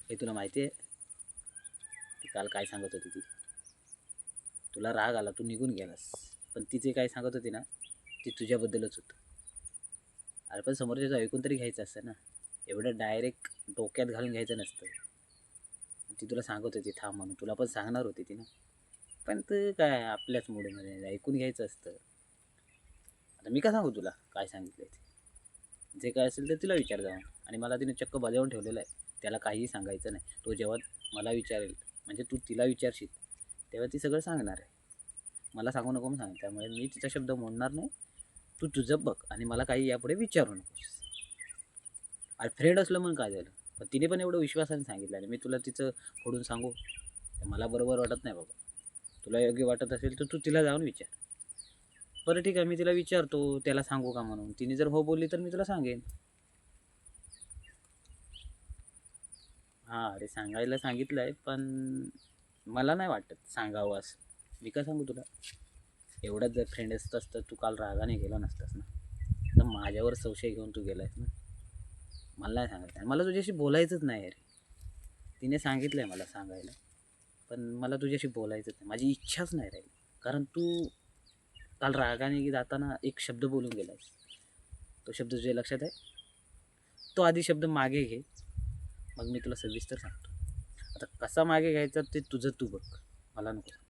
हे तुला माहिती आहे ती काल काय सांगत होती ती? तुला राग आला, तू निघून गेलास, पण ती जे काय सांगत होती ना ती तुझ्याबद्दलच होतं. अरे पण समोरच्याचं ऐकून तरी घ्यायचं असतं ना, एवढं डायरेक्ट डोक्यात घालून घ्यायचं नसतं. ती तुला सांगत होती थांब म्हणून, तुला पण सांगणार होती ती ना, पण तू काय आपल्याच मूडमध्ये ऐकून घ्यायचं असतं. आता मी का सांगू तुला काय सांगितलं ते? जे काय असेल ते तिला विचार जाऊन. आणि मला तिने चक्क बजावून ठेवलेलं आहे, त्याला काहीही सांगायचं नाही. तो जेव्हा मला विचारेल, म्हणजे तू तिला विचारशील तेव्हा ती सगळं सांगणार आहे. मला सांगू नको म्हणून सांग, त्यामुळे मी तिचा शब्द मोडणार नाही. तू तुझं बघ आणि मला काही यापुढे विचारू नकोस. अरे फ्रेंड असलं म्हणून काय झालं, पण तिने पण एवढं विश्वासाने सांगितलं आणि मी तुला तिचं फोडून सांगू? ते मला बरोबर वाटत नाही बाबा. तुला योग्य वाटत असेल तर तू तिला जाऊन विचार. बरं ठीक आहे, मी तिला विचारतो त्याला सांगू का म्हणून. तिने जर हो बोलली तर मी तुला सांगेन. हां, अरे सांगायला सांगितलं आहे, पण मला नाही वाटत सांगावं असं. मी का सांगू तुला? एवढंच जर फ्रेंड असतास तर तू काल रागाने गेला नसतास ना, तर माझ्यावर संशय घेऊन तू गेलायस ना. मला नाही सांगायचं आणि मला तुझ्याशी बोलायचंच नाही अरे. तिने सांगितलं आहे मला सांगायला, पण मला तुझ्याशी बोलायचंच नाही, माझी इच्छाच नाही राहिली. कारण तू काल रागाने जाताना एक शब्द बोलून गेलायस. तो शब्द तुझ्या लक्षात आहे? तो आधी शब्द मागे घे, मग मी तुला सविस्तर सांगतो. आता कसा मागे घ्यायचा ते तुझं तू बघ, मला नको.